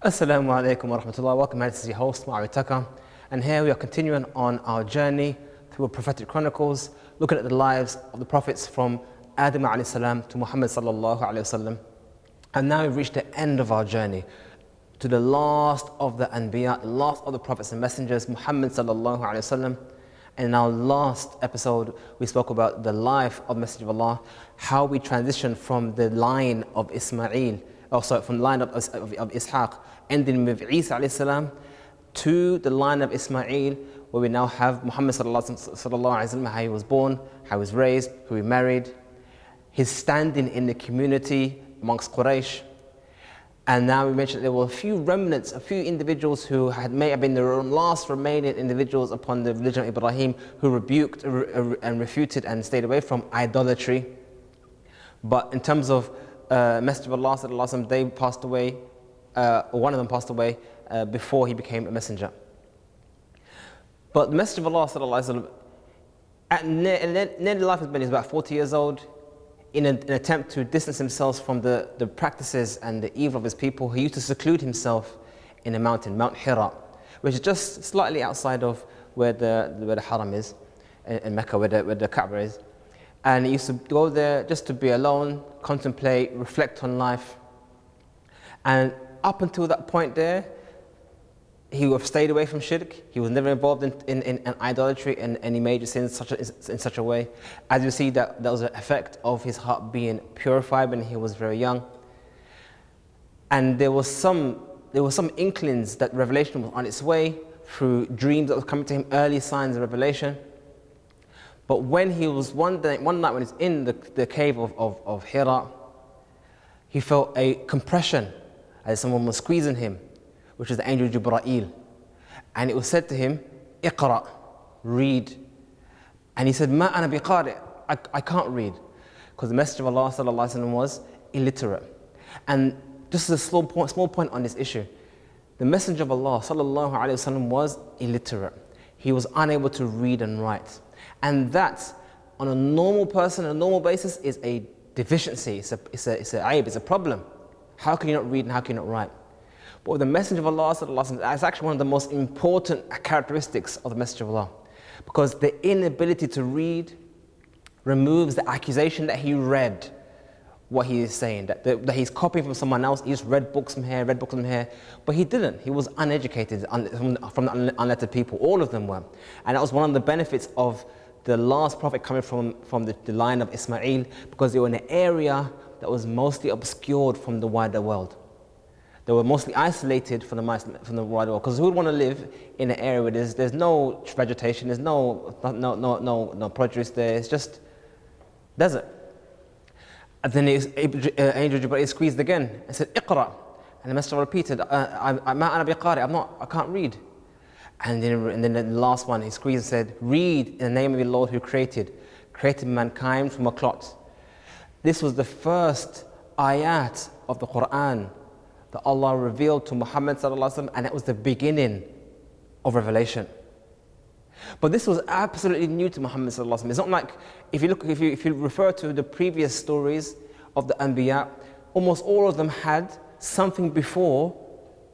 Assalamu alaikum wa rahmatullah. Welcome, this is your host, Muhammed, and here we are continuing on our journey through Prophetic Chronicles, looking at the lives of the prophets from Adam alayhi salam to Muhammad sallallahu alayhi wasallam. And now we've reached the end of our journey to the last of the Anbiya, the last of the prophets and messengers, Muhammad sallallahu alayhi wasallam. And in our last episode, we spoke about the life of Messenger of Allah, how we transitioned from the line of Ismail, from the line of Ishaq, ending with Isa alayhi salam, to the line of Ismail, where we now have Muhammad sallallahu alayhi wasallam, how he was born, how he was raised, who he married, his standing in the community amongst Quraysh. And now we mentioned there were a few remnants, a few individuals who may have been the last remaining individuals upon the religion of Ibrahim, who rebuked and refuted and stayed away from idolatry. But in terms of Messenger of Allah sallallahu alaihi wasallam, they passed away, one of them passed away before he became a messenger. But the Messenger of Allah sallallahu alaihi wasallam, at nearly life of his been, he's about 40 years old. In an attempt to distance himself from the practices and the evil of his people, he used to seclude himself in a mountain, Mount Hira, which is just slightly outside of where the Haram is, in Mecca, where the Kaaba is. And he used to go there just to be alone, contemplate, reflect on life. And up until that point there, he would have stayed away from shirk. He was never involved in idolatry and any major sins in such a way. As you see, that was an effect of his heart being purified when he was very young. And there were some inklings that revelation was on its way through dreams that were coming to him, early signs of revelation. But when he was one night when he's in the cave of Hira, he felt a compression as someone was squeezing him, which is the angel Jibreel. And it was said to him, Iqra, read. And he said, Ma ana biqari, I can't read. Because the Messenger of Allah sallallahu alaihi wasallam was illiterate. And just a small point on this issue. The Messenger of Allah sallallahu alaihi wasallam was illiterate. He was unable to read and write. And that, on a normal person, on a normal basis, is a deficiency. It's a aib, it's a problem. How can you not read and how can you not write? But with the Messenger of Allah, that's actually one of the most important characteristics of the Messenger of Allah. Because the inability to read removes the accusation that he read what he is saying, that he's copying from someone else. He just read books from here, but he didn't. He was uneducated from the unlettered people. All of them were. And that was one of the benefits of the last prophet coming from the line of Ismail, because they were in an area that was mostly obscured from the wider world. They were mostly isolated from the wider world, because who would want to live in an area where there's no vegetation, there's no produce there, it's just desert. And then Angel Jibreel squeezed again and said, Iqra. And the Messenger repeated, I can't read. And then the last one, he squeezed and said, read in the name of your Lord who created mankind from a clot. This was the first ayat of the Quran that Allah revealed to Muhammad sallallahu alaihi wasallam, and it was the beginning of revelation. But this was absolutely new to Muhammad sallallahu alaihi wasallam. It's not like if you refer to the previous stories of the Anbiya, almost all of them had something before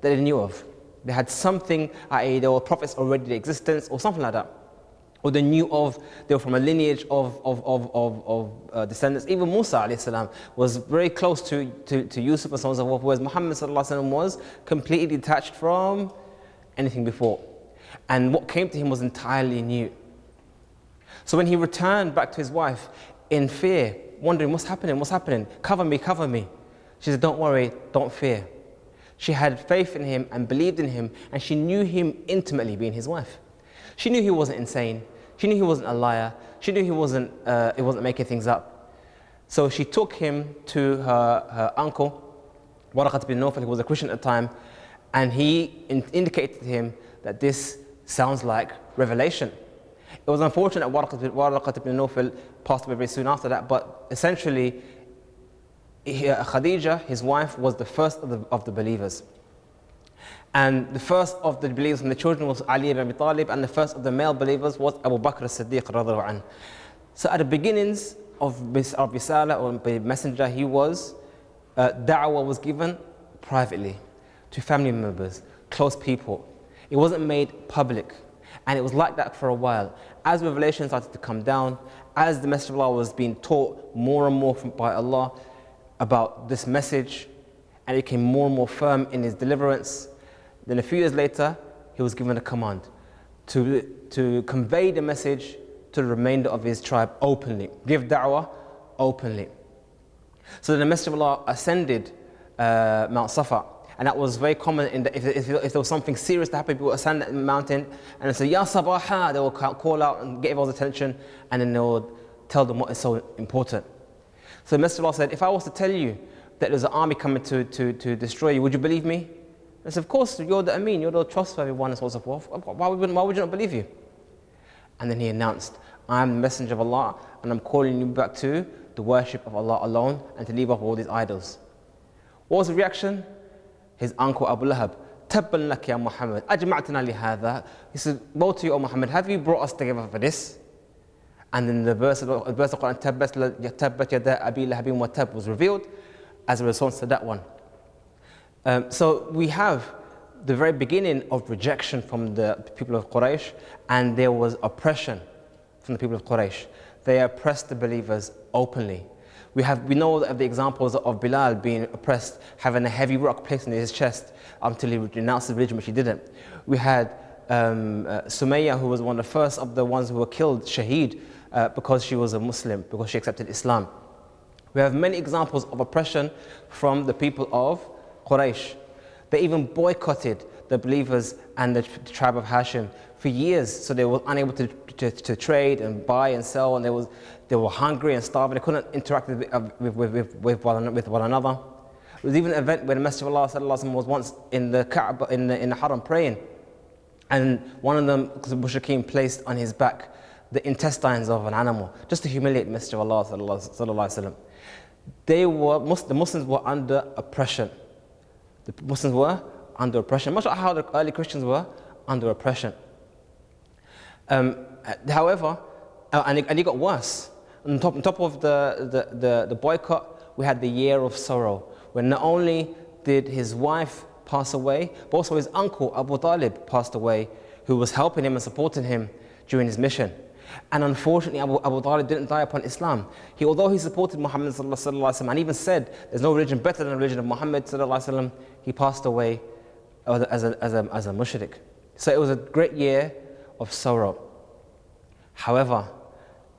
that they knew of. They had something, i.e., there were prophets already in existence or something like that. Or they were from a lineage of descendants. Even Musa alayhi salam was very close to Yusuf and so on and so forth, whereas Muhammad sallallahu alaihi wasallam was completely detached from anything before. And what came to him was entirely new. So when he returned back to his wife in fear, wondering, what's happening? Cover me. She said, don't worry, don't fear. She had faith in him and believed in him, and she knew him intimately, being his wife. She knew he wasn't insane. She knew he wasn't a liar. She knew he wasn't making things up. So she took him to her uncle, Waraqat bin Nawfal, who was a Christian at the time, and he indicated to him that this sounds like revelation. It was unfortunate that Waraqat bin Nawfal passed away very soon after that, but essentially, Khadija, his wife, was the first of the believers. And the first of the believers from the children was Ali ibn Abi Talib, and the first of the male believers was Abu Bakr as-Siddiq radhiallahu anhu. So at the beginnings of Risala or messenger, he was da'wah was given privately to family members, close people. It wasn't made public. And it was like that for a while. As revelation started to come down, as the Messenger of Allah was being taught more and more by Allah about this message, and it became more and more firm in his deliverance, then a few years later, he was given a command to convey the message to the remainder of his tribe openly, give da'wah openly. So the Messenger of Allah ascended Mount Safa, and that was very common if there was something serious to happen, people would ascend that mountain and they say, Ya Sabaha, they will call out and get everyone's attention, and then they would tell them what is so important. So the Messenger of Allah said, if I was to tell you that there's an army coming to destroy you, would you believe me? I said, of course, you're the Ameen, you're the trustworthy one, and so on and so forth. Why would you not believe you? And then he announced, I am the Messenger of Allah, and I'm calling you back to the worship of Allah alone and to leave off all these idols. What was the reaction? His uncle Abu Lahab, Tabban lak ya Muhammad, ajma'tana li hadha. He said, woe to you, O Muhammad, have you brought us together for this? And then the verse of the Quran, Tabbat yada abi lahabin wa tab, was revealed as a response to that one. So we have the very beginning of rejection from the people of Quraysh, and there was oppression from the people of Quraysh. They oppressed the believers openly. We know of the examples of Bilal being oppressed, having a heavy rock placed in his chest until he renounced the religion, which he didn't. We had Sumayya, who was one of the first of the ones who were killed, Shaheed, because she was a Muslim, because she accepted Islam. We have many examples of oppression from the people of Quraysh. They even boycotted the believers and the tribe of Hashim for years, so they were unable to trade and buy and sell, and they were hungry and starving. They couldn't interact with one another. There was even an event where the Messenger of Allah sallallahu alaihi wasallam was once in the Kaaba, in the Haram praying, and one of them, the Mushrikeen, placed on his back the intestines of an animal, just to humiliate the Messenger of Allah sallallahu alaihi wasallam. The Muslims were under oppression. The Muslims were under oppression, much like how the early Christians were under oppression. However, and it got worse. On top of the boycott, we had the year of sorrow, when not only did his wife pass away, but also his uncle Abu Talib passed away, who was helping him and supporting him during his mission. And unfortunately, Abu Talib didn't die upon Islam. Although he supported Muhammad sallallahu alaihi wasallam and even said there's no religion better than the religion of Muhammad sallallahu alaihi wasallam, he passed away as a mushrik. So it was a great year of sorrow. However,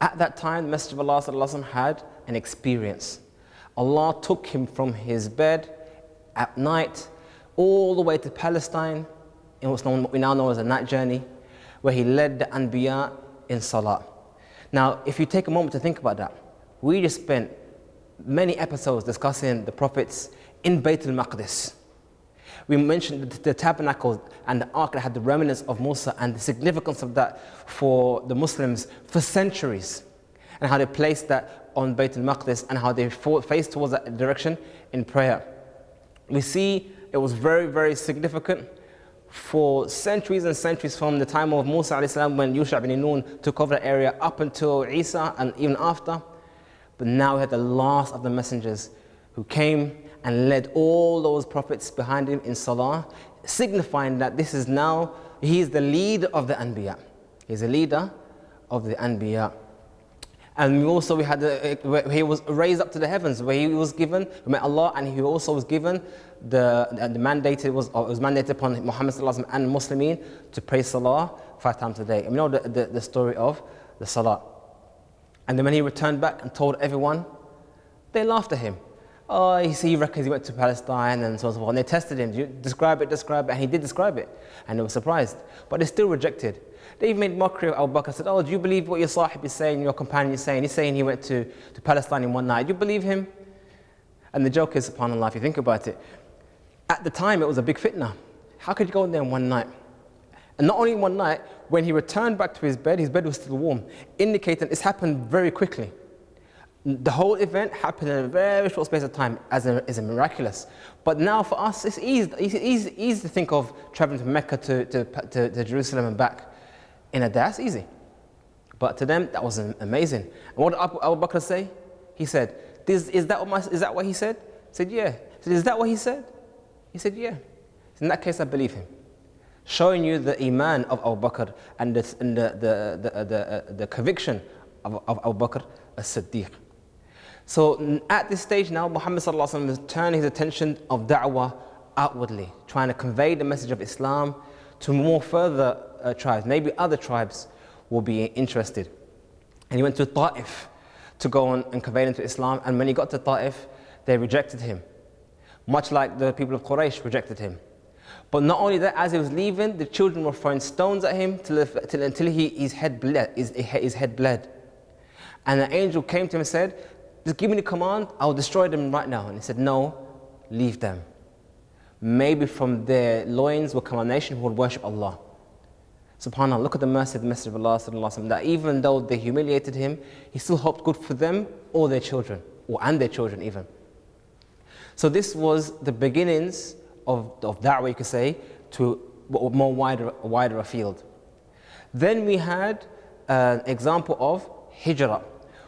at that time, the Messenger of Allah sallallahu alaihi wasallam had an experience. Allah took him from his bed at night all the way to Palestine, in what we now know as a night journey, where he led the Anbiya in Salah. Now, if you take a moment to think about that, we just spent many episodes discussing the prophets in Bayt al-Maqdis. We mentioned the tabernacle and the ark that had the remnants of Musa and the significance of that for the Muslims for centuries, and how they placed that on Bayt al-Maqdis and how they faced towards that direction in prayer. We see it was very, very significant for centuries and centuries, from the time of Musa alayhi salam, when Yusha bin Nun took over the area, up until Isa and even after. But now we had the last of the messengers who came and led all those prophets behind him in Salah, signifying that this is now, he is the leader of the Anbiya. He's the leader of the Anbiya. And we had where he was raised up to the heavens, where he was given, we met Allah, and he also was given the was mandated upon Muhammad sallallahu alaihi wasallam and Muslimin to pray Salah 5 times a day. And we know the story of the Salah. And then when he returned back and told everyone, they laughed at him. Oh, he reckons he went to Palestine and so on and so forth. And they tested him. You describe it, and he did describe it. And they were surprised. But they still rejected. They even made mockery of Abu Bakr. Said, oh, do you believe what your sahib is saying, your companion is saying? He's saying he went to Palestine in one night. Do you believe him? And the joke is, subhanAllah, if you think about it, at the time it was a big fitna. How could you go in there in one night? And not only in one night, when he returned back to his bed was still warm, indicating it's happened very quickly. The whole event happened in a very short space of time as a miraculous. But now for us, it's easy to think of traveling to Mecca to Jerusalem and back in a day. That's easy. But to them, that was amazing. And what did Abu Bakr say? He said, is that what he said? He said, yeah. He said, is that what he said? He said, yeah. In that case, I believe him. Showing you the iman of Abu Bakr and the conviction of Abu Bakr as-Siddiq. So at this stage now, Muhammad sallallahu alaihi wasallam is turning his attention of da'wah outwardly, trying to convey the message of Islam to more further tribes. Maybe other tribes will be interested. And he went to Ta'if to go on and convey them to Islam. And when he got to Ta'if, they rejected him, much like the people of Quraysh rejected him. But not only that, as he was leaving, the children were throwing stones at him until his head bled. And an angel came to him and said, just give me the command, I'll destroy them right now. And he said, no, leave them. Maybe from their loins will come a nation who would worship Allah. SubhanAllah, look at the mercy of the Messenger of Allah sallallahu alaihi wasallam, that even though they humiliated him, he still hoped good for them or their children, and their children even. So this was the beginnings of da'wah, you could say, to a more wider field. Then we had an example of hijrah,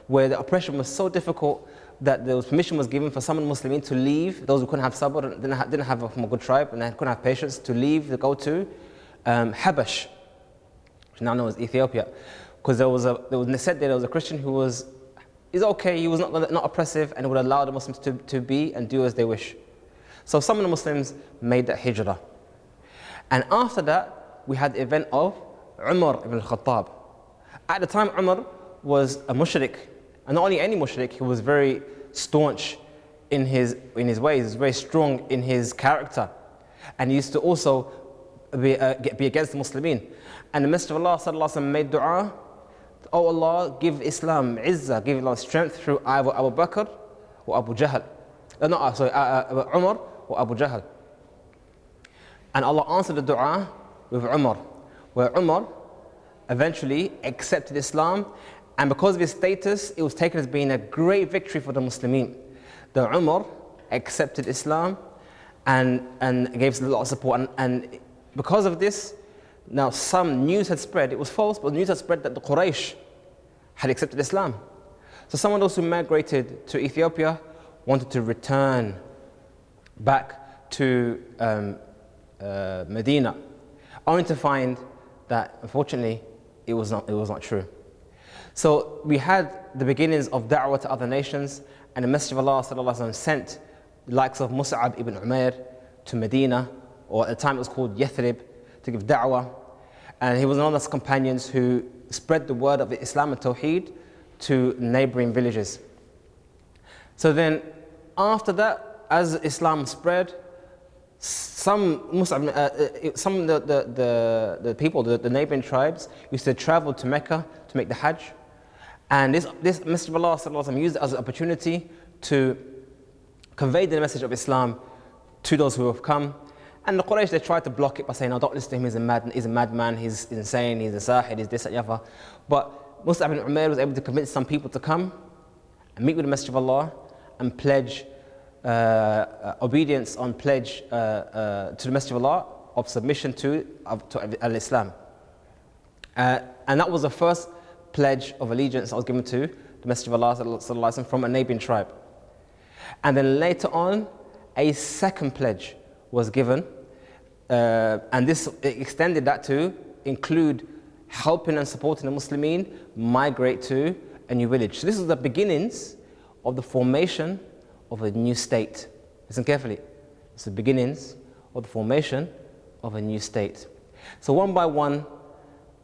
where the oppression was so difficult that there was permission was given for some Muslims to leave, those who couldn't have sabr, didn't have a good tribe, and they couldn't have patience, to leave, to go to Habash, which now known as Ethiopia. Because there was a Christian who was okay, he was not oppressive, and would allow the Muslims to be and do as they wish. So some of the Muslims made that hijrah. And after that, we had the event of Umar ibn al-Khattab. At the time, Umar was a mushrik, and not only any mushrik, he was very staunch in his ways, he was very strong in his character, and he used to also be against the Muslimin. And the Messenger of Allah sallallahu alaihi wasallam made dua, "Oh Allah, give Islam izzah, give Allah strength through either Abu Bakr or Abu Jahl." Umar or Abu Jahl. And Allah answered the dua with Umar, where Umar eventually accepted Islam, and because of his status, it was taken as being a great victory for the Muslimin. The Umar accepted Islam and gave us a lot of support, and because of this, now some news had spread, it was false, but news had spread that the Quraysh had accepted Islam. So some of those who migrated to Ethiopia wanted to return back to Medina, only to find that unfortunately it was not true. So we had the beginnings of da'wah to other nations, and the Messenger of Allah sallallahu alaihi wasallam sent the likes of Mus'ab ibn Umair to Medina, or at the time it was called Yathrib, to give da'wah. And he was one of those companions who spread the word of Islam and Tawheed to neighboring villages. So then, after that, as Islam spread, some of the people, the neighboring tribes, used to travel to Mecca to make the Hajj. And this Messenger of Allah sallallahu alaihi wasallam used it as an opportunity to convey the message of Islam to those who have come. And the Quraysh, they tried to block it by saying, "No, don't listen to him, he's a madman, he's insane, he's a sahid, he's this and that." But Mus'ab ibn Umair was able to convince some people to come and meet with the Messenger of Allah and pledge obedience to the Messenger of Allah, of submission to al-Islam. And that was the first pledge of allegiance that was given to the Messenger of Allah sallallahu alaihi wasallam from a neighboring tribe. And then later on, a second pledge was given, and this extended that to include helping and supporting the Muslimin migrate to a new village. So this is the beginnings of the formation of a new state. Listen carefully. It's the beginnings of the formation of a new state. So one by one,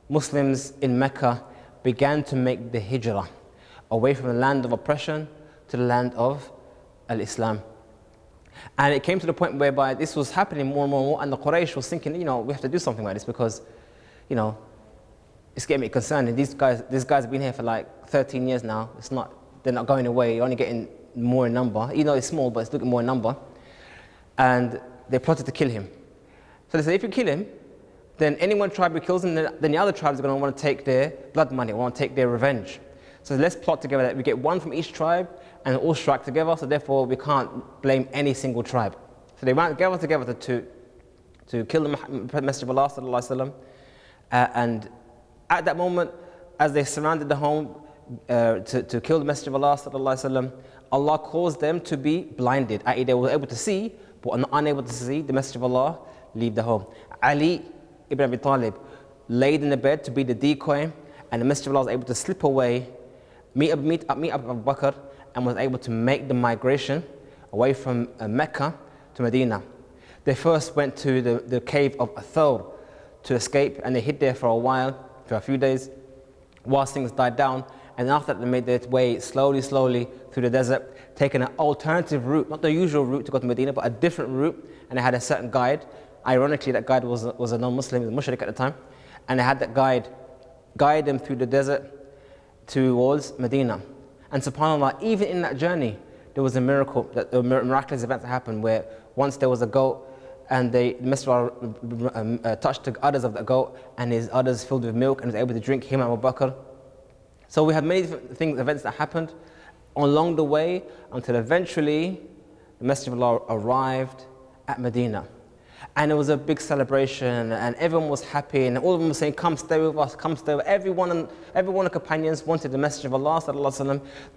Muslims in Mecca began to make the hijrah away from the land of oppression to the land of al-Islam. And it came to the point whereby this was happening more and more, and the Quraysh was thinking, we have to do something like this because, it's getting me concerned. And these guys have been here for like 13 years now. They're not going away. You're only getting more in number. It's small, but it's looking more in number. And they plotted to kill him. So they said, if you kill him, then any one tribe who kills him, then the other tribes are going to want to take their blood money, want to take their revenge. So let's plot together that we get one from each tribe and all strike together, so therefore we can't blame any single tribe. So they went together to kill the Messenger of Allah sallallahu alaihi wasallam. And at that moment, as they surrounded the home to kill the Messenger of Allah sallallahu alaihi wasallam, Allah caused them to be blinded, i.e. they were able to see, but unable to see the Messenger of Allah leave the home. Ali ibn Abi Talib laid in the bed to be the decoy, and the Messenger of Allah was able to slip away, meet up Abu Bakr, and was able to make the migration away from Mecca to Medina. They first went to the cave of Thawr to escape, and they hid there for a while, for a few days, whilst things died down. And after that, they made their way slowly through the desert, taking an alternative route, not the usual route to go to Medina, but a different route. And they had a certain guide. Ironically, that guide was a non-Muslim, he was a mushrik at the time. And they had that guide them through the desert towards Medina. And subhanAllah, even in that journey, there was a miracle, a miraculous event that happened, where once there was a goat, and the Messenger touched the udders of the goat, and his udders filled with milk, and was able to drink, him and Abu Bakr. So we have many different events that happened along the way, until eventually the Messenger of Allah arrived at Medina. And it was a big celebration, and everyone was happy, and all of them were saying, come stay with us, come stay with us. Everyone and the companions wanted the Messenger of Allah,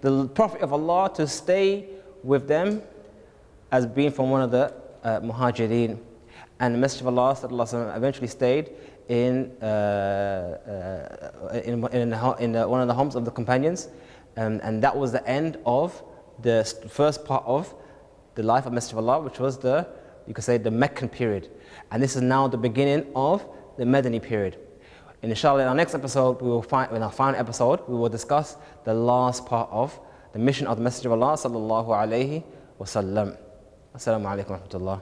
the Prophet of Allah, to stay with them as being from one of the Muhajirin. And the Messenger of Allah eventually stayed in one of the homes of the companions, and that was the end of the first part of the life of Messenger of Allah, which was you could say the Meccan period. And this is now the beginning of the Madani period. And inshallah, in our next episode, in our final episode, we will discuss the last part of the mission of the Messenger of Allah sallallahu alaihi wasallam. Assalamu alaikum wa rahmatullah.